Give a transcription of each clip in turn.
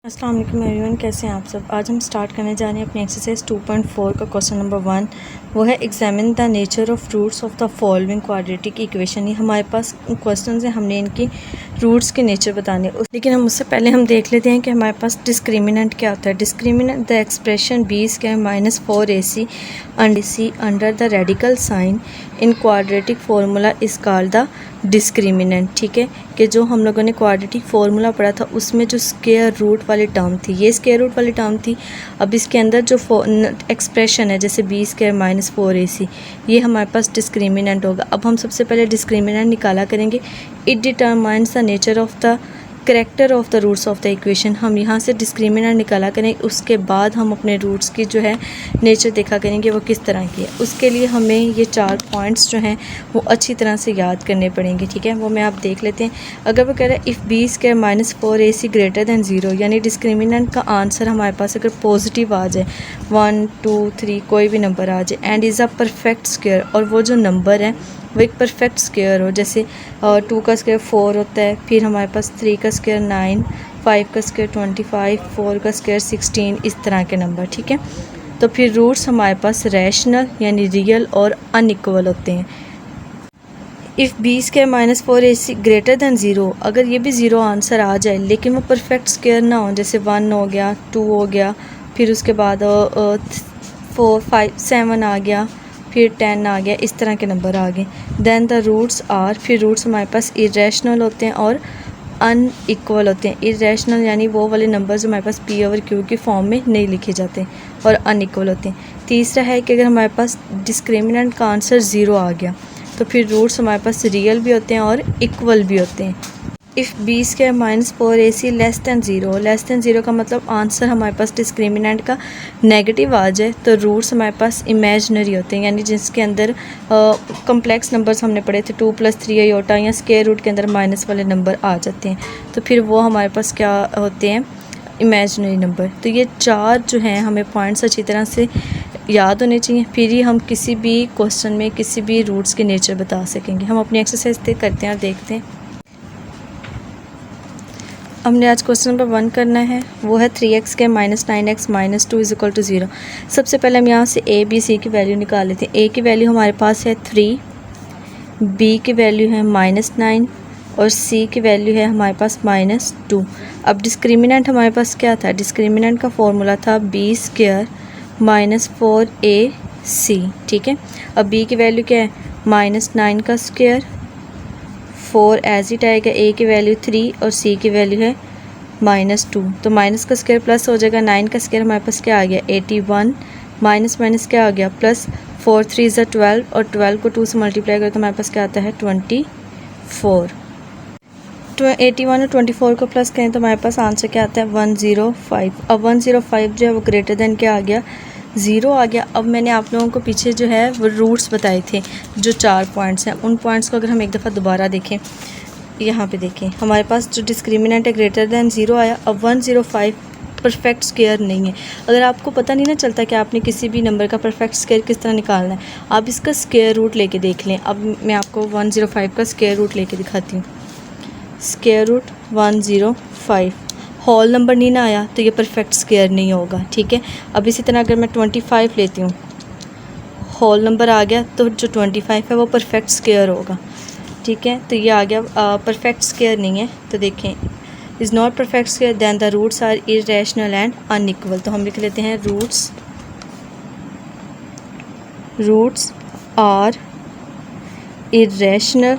अस्सलाम वालेकुम एवरीवन, कैसे हैं आप सब। आज हम स्टार्ट करने जा रहे हैं अपनी एक्सरसाइज 2.4 का क्वेश्चन नंबर 1। वो है examine the nature of roots of the following quadratic equation. ये हमारे पास क्वेश्चन है, हमने इनकी रूट्स के नेचर बताने। लेकिन हम उससे पहले हम देख लेते हैं कि हमारे पास डिस्क्रिमिनेंट क्या होता है। Discriminant the expression b² -4ac under the radical sign in quadratic formula is called the discriminant. ठीक है, कि जो हम लोगों ने क्वाड्रेटिक फार्मूला पढ़ा था उसमें जो स्क्वायर रूट वाली टर्म थी, ये स्क्वायर रूट वाली टर्म थी। अब इसके अंदर जो एक्सप्रेशन है जैसे b² -4ac, ये हमारे पास डिस्क्रिमिनेंट होगा। अब हम सबसे पहले डिस्क्रिमिनेंट निकाला करेंगे। It determines the nature of the character of the roots of the equation. हम यहाँ से डिस्क्रिमिनेंट निकाला करेंगे, उसके बाद हम अपने रूट्स की जो है नेचर देखा करेंगे वो किस तरह की है। उसके लिए हमें ये 4 पॉइंट्स जो हैं वो अच्छी तरह से याद करने पड़ेंगे। ठीक है, वो मैं आप देख लेते हैं। अगर वो कह रहा है if b² -4ac greater than 0, यानी डिस्क्रिमिनेंट का आंसर हमारे पास अगर पॉजिटिव आ जाए, 1 2 3 कोई भी नंबर आ जाए, and is a perfect square, और वो जो नंबर है वो एक परफेक्ट स्क्वायर हो, जैसे 2 का स्क्वायर 4 होता है, फिर हमारे पास 3 का स्क्वायर 9, 5 का स्क्वायर 25, 4 का स्क्वायर 16, इस तरह के नंबर। ठीक है, तो फिर रूट्स हमारे पास रैशनल यानी रियल और अनइक्वल होते हैं। If b² -4ac greater than 0, अगर ये भी 0 आंसर आ जाए लेकिन वो परफेक्ट स्क्वायर ना हो, जैसे 1 हो गया, 2 हो गया, फिर उसके बाद 4 5 7 आ गया, फिर 10 आ गया, इस तरह के नंबर आ गए, दैन द रूट्स आर, फिर रूट्स हमारे पास इरेशनल होते हैं और अनइक्वल होते हैं। इरेशनल यानी वो वाले नंबर जो हमारे पास p/q की फॉर्म में नहीं लिखे जाते, और अनइक्वल होते हैं। तीसरा है कि अगर हमारे पास डिस्क्रिमिनेंट का आंसर 0 आ गया तो फिर रूट्स हमारे पास रियल भी होते हैं और इक्वल भी होते हैं। If b² -4ac less than 0 का मतलब आंसर हमारे पास डिस्क्रिमिनेंट का नेगेटिव आ जाए तो रूट्स हमारे पास इमेजनरी होते हैं, यानी जिसके अंदर कम्प्लेक्स नंबर्स हमने पढ़े थे 2 + 3 आयोटा, या स्क्वायर रूट के अंदर माइनस वाले नंबर आ जाते हैं, तो फिर वो हमारे पास क्या होते हैं, इमेजनरी नंबर। तो ये 4 जो हैं हमें पॉइंट्स अच्छी तरह से याद होने चाहिए, फिर ही हम किसी भी क्वेश्चन में किसी भी रूट्स के नेचर बता सकेंगे। हम अपनी एक्सरसाइज करते हैं और देखते हैं। हमने आज क्वेश्चन नंबर 1 करना है, वो है 3x² -9x -2 = 0। सबसे पहले हम यहाँ से a b c की वैल्यू निकाल लेते हैं। a की वैल्यू हमारे पास है 3, b की वैल्यू है -9 और c की वैल्यू है हमारे पास -2। अब डिस्क्रिमिनेंट हमारे पास क्या था, डिस्क्रिमिनेंट का फॉर्मूला था b² -4ac। ठीक है, अब b की वैल्यू क्या है, -9 का स्क्वायर, 4 एज इट आएगा, a की वैल्यू 3 और c की वैल्यू है -2, तो माइनस का स्क्वायर प्लस हो जाएगा, 9 का स्क्वायर हमारे पास क्या आ गया 81, माइनस माइनस क्या आ गया प्लस, 4 3 = 12 और 12 को 2 से मल्टीप्लाई करें तो हमारे पास क्या आता है 24। 81 और 24 को प्लस करें तो हमारे पास आंसर क्या आता है 105। अब 105 जो है वो ग्रेटर देन क्या आ गया, 0 आ गया। अब मैंने आप लोगों को पीछे जो है वो रूट्स बताए थे, जो 4 पॉइंट्स हैं, उन पॉइंट्स को अगर हम एक दफ़ा दोबारा देखें, यहाँ पे देखें, हमारे पास जो डिस्क्रिमिनेंट है ग्रेटर दैन 0 आया। अब 105 परफेक्ट स्क्वायर नहीं है। अगर आपको पता नहीं ना चलता कि आपने किसी भी नंबर का परफेक्ट स्क्वायर किस तरह निकालना है, आप इसका स्क्वायर रूट लेके देख लें। अब मैं आपको 105 का स्क्वायर रूट लेके दिखाती हूँ। स्क्वायर रूट 105, होल नंबर नहीं ना आया तो ये परफेक्ट स्क्वायर नहीं होगा। ठीक है, अब इसी तरह अगर मैं 25 लेती हूँ, होल नंबर आ गया तो जो 25 है वो परफेक्ट स्क्वायर होगा। ठीक है, तो ये आ गया परफेक्ट स्क्वायर नहीं है, तो देखें is not perfect square, then the roots are irrational and unequal. तो हम लिख लेते हैं roots are irrational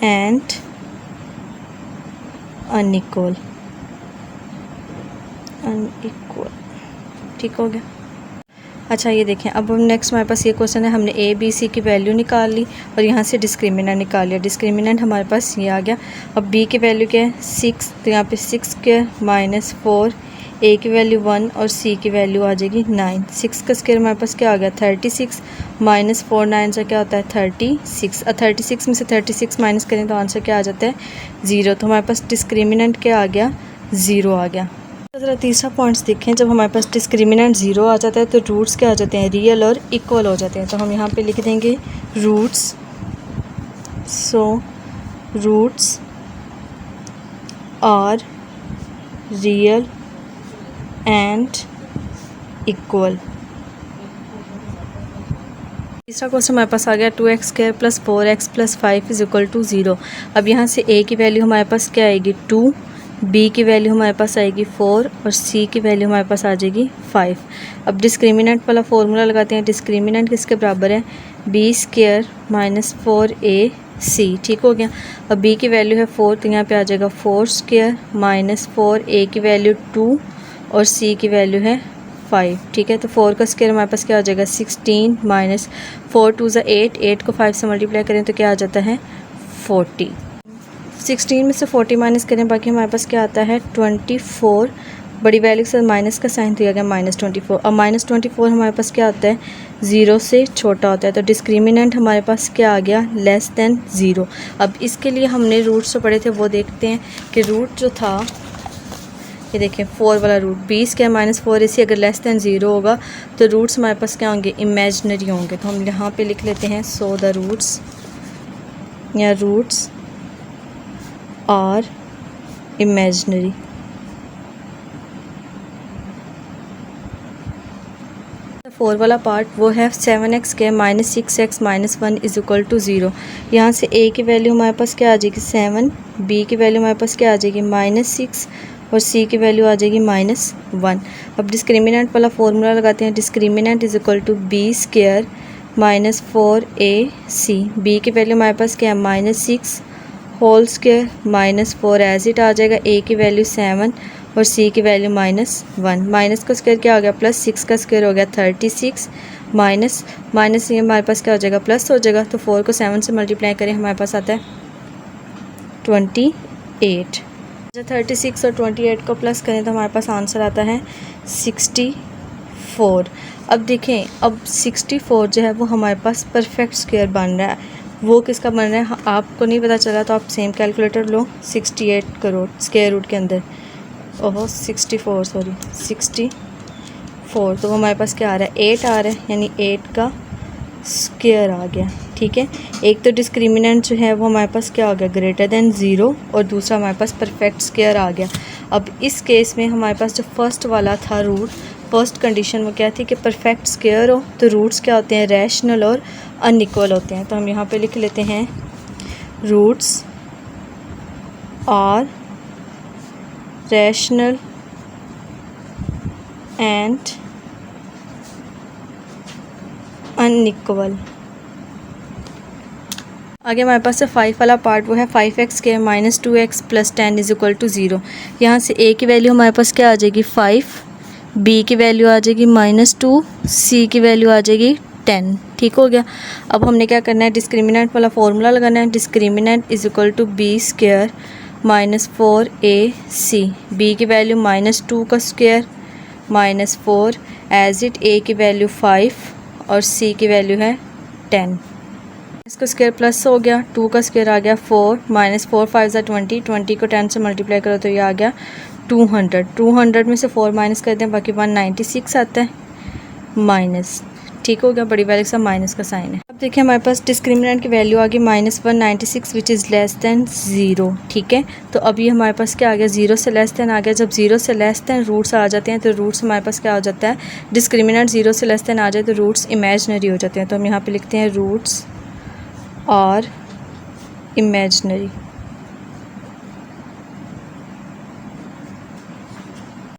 and unequal. ठीक हो गया। अच्छा, ये देखें, अब हम नेक्स्ट हमारे पास ये क्वेश्चन है, हमने a b c की वैल्यू निकाल ली और यहाँ से डिस्क्रिमिनेंट निकाल लिया। डिस्क्रिमिनेंट हमारे पास ये आ गया। अब b की वैल्यू क्या है 6, तो यहाँ पे 6² -4, a की वैल्यू 1 और c की वैल्यू आ जाएगी 9। 6 का स्क्वायर हमारे पास क्या आ गया 36, -4 9 से क्या होता है 36। 36 में से 36 माइनस करें तो आंसर क्या आ जाता है 0। तो हमारे पास डिस्क्रिमिनेंट क्या आ गया 0 आ गया। ज़रा तीसरा पॉइंट्स देखें, जब हमारे पास डिस्क्रिमिनेंट 0 आ जाता है तो रूट्स क्या आ जाते हैं, रियल और इक्वल हो जाते हैं। तो हम यहाँ पे लिख देंगे roots, so roots are real and equal. तीसरा क्वेश्चन हमारे पास आ गया 2x² + 4x + 5 = 0। अब यहाँ से a की वैल्यू हमारे पास क्या आएगी 2, b की वैल्यू हमारे पास आएगी 4 और c की वैल्यू हमारे पास आ जाएगी 5। अब डिस्क्रिमिनेंट वाला फॉर्मूला लगाते हैं। डिस्क्रिमिनेंट किसके बराबर है b² - 4ac। ठीक हो गया। अब b की वैल्यू है 4 तो यहाँ पे आ जाएगा 4² - 4a की वैल्यू 2 और c की वैल्यू है 5। ठीक है, तो 4 का स्क्वायर हमारे पास क्या हो जाएगा 16 - 4 2 ज़ा 8, 8 को 5 से मल्टीप्लाई करें तो क्या आ जाता है 40। 16 में से 40 माइनस करें बाकी हमारे पास क्या आता है 24। बड़ी वैल्यू के साथ माइनस का साइन दिया गया -24। अब -24 हमारे पास क्या होता है 0 से छोटा होता है, तो डिस्क्रिमिनेंट हमारे पास क्या आ गया <0। अब इसके लिए हमने रूट्स जो पढ़े थे वो देखते हैं कि रूट जो था ये देखें 4 वाला रूट b² - 4ac अगर <0 होगा तो रूट्स हमारे पास क्या होंगे इमेजिनरी होंगे। तो हम यहाँ पे लिख लेते हैं सो द रूट्स या रूट्स आर इमेजिनरी। फोर वाला पार्ट वो है 7x² - 6x - 1 = 0। यहाँ से a की वैल्यू हमारे पास क्या आ जाएगी 7, b की वैल्यू हमारे पास क्या आ जाएगी -6 और c की वैल्यू आ जाएगी -1। अब डिस्क्रिमिनेंट वाला फॉर्मूला लगाते हैं। Discriminant = b² - 4ac। b की वैल्यू हमारे पास क्या है -6 होल स्क्वायर -4 एज इट आ जाएगा। a की वैल्यू 7 और c की वैल्यू -1। माइनस का स्क्वायर क्या हो गया +6 का स्क्वायर हो गया 36 माइनस ये हमारे पास क्या हो जाएगा प्लस हो जाएगा। तो 4 को 7 से मल्टीप्लाई करें हमारे पास आता है 28। जब 36 और 28 को प्लस करें तो हमारे पास आंसर आता है 64। अब देखें अब 64 जो है वो हमारे पास परफेक्ट स्क्वायर बन रहा है। वो किसका बन रहा है आपको नहीं पता चला तो आप सेम कैलकुलेटर लो 68 करो स्क्वायर रूट के अंदर 64 तो हमारे पास क्या आ रहा है 8 आ रहा है, यानी 8 का स्क्वायर आ गया। ठीक है, एक तो डिस्क्रिमिनेंट जो है वो हमारे पास क्या हो गया <0 और दूसरा हमारे पास परफेक्ट स्क्वायर आ गया। अब इस केस में हमारे पास जो फर्स्ट वाला था रूट फर्स्ट कंडीशन वो क्या थी कि परफेक्ट स्क्वायर हो तो रूट्स क्या होते हैं रैशनल और अनइक्वल होते हैं। तो हम यहाँ पे लिख लेते हैं roots are rational and unequal. आगे हमारे पास 5 वाला पार्ट वो है 5x² - 2x + 10 = 0। यहाँ से a की वैल्यू हमारे पास क्या आ जाएगी 5, b की वैल्यू आ जाएगी -2, c की वैल्यू आ जाएगी 10। ठीक हो गया। अब हमने क्या करना है डिस्क्रिमिनेंट वाला फॉर्मूला लगाना है। Discriminant = b² - 4ac। b की वैल्यू -2 का स्क्वायर -4 एज इट a की वैल्यू 5 और c की वैल्यू है 10। इसका स्क्वायर प्लस हो गया 2 का स्क्वायर आ गया 4 -4 5 ज़ा 20 20 को 10 से मल्टीप्लाई करो तो ये आ गया 200 में से 4 माइनस कर दें बाकी 196 आता है माइनस। ठीक हो गया, बड़ी वैल्यू का माइनस का साइन है। अब देखिए हमारे पास डिस्क्रिमिनेंट की वैल्यू आ गई -196 विच इज़ <0। ठीक है, तो अब ये हमारे पास क्या आ गया 0 से < आ गया। जब 0 से रूट्स आ जाते हैं तो रूट्स हमारे पास क्या हो जाता है डिस्क्रिमिनेंट 0 से आ जाए तो रूट्स इमेजिनरी हो जाते हैं। तो हम यहाँ पे लिखते हैं रूट्स और इमेजिनरी।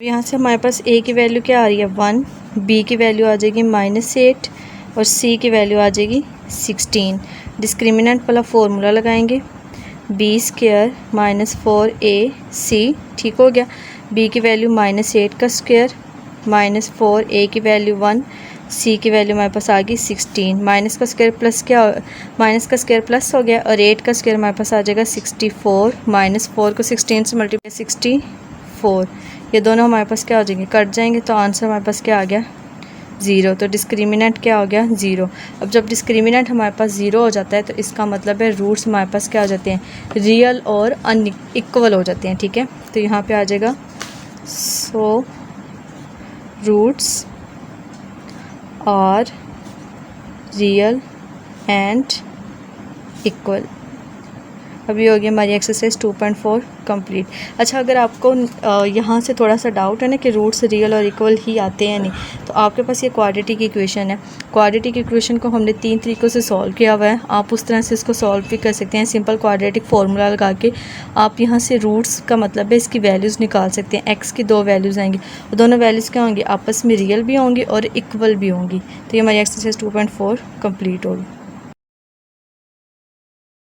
यहाँ से हमारे पास a की वैल्यू क्या आ रही है 1, b की वैल्यू आ जाएगी -8 और c की वैल्यू आ जाएगी 16। डिस्क्रिमिनेंट वाला फॉर्मूला लगाएंगे b² - 4ac। ठीक हो गया, b की वैल्यू -8 का स्क्वायर -4 a की वैल्यू 1 c की वैल्यू हमारे पास आ गई 16। माइनस का स्क्वायर प्लस माइनस का स्क्वायर प्लस हो गया और 8 का स्क्वायर हमारे पास आ जाएगा 64 -4 को 16 से मल्टीप्लाई 64। ये दोनों हमारे पास क्या हो जाएंगे कट जाएंगे तो आंसर हमारे पास क्या आ गया 0। तो डिस्क्रिमिनेंट क्या हो गया 0। अब जब डिस्क्रिमिनेंट हमारे पास 0 हो जाता है तो इसका मतलब है रूट्स हमारे पास क्या हो जाते हैं रियल और अनइक्वल हो जाते हैं। ठीक है, तो यहाँ पे आ जाएगा so roots are real and equal. अभी हो गई हमारी एक्सरसाइज 2.4 कंप्लीट। अच्छा, अगर आपको यहाँ से थोड़ा सा डाउट है ना कि रूट्स रियल और इक्वल ही आते हैं नहीं, तो आपके पास ये क्वाड्रेटिक इक्वेशन है। क्वाड्रेटिक इक्वेशन को हमने 3 तरीक़ों से सॉल्व किया हुआ है। आप उस तरह से इसको सॉल्व भी कर सकते हैं। सिंपल क्वाड्रेटिक फार्मूला लगा के आप यहाँ से रूट्स का मतलब है इसकी वैल्यूज़ निकाल सकते हैं। एक्स की 2 वैल्यूज़ आएंगी और दोनों वैल्यूज़ क्या होंगी, आपस में रियल भी होंगी और इक्वल भी होंगी। तो ये हमारी एक्सरसाइज 2.4 कंप्लीट होगी।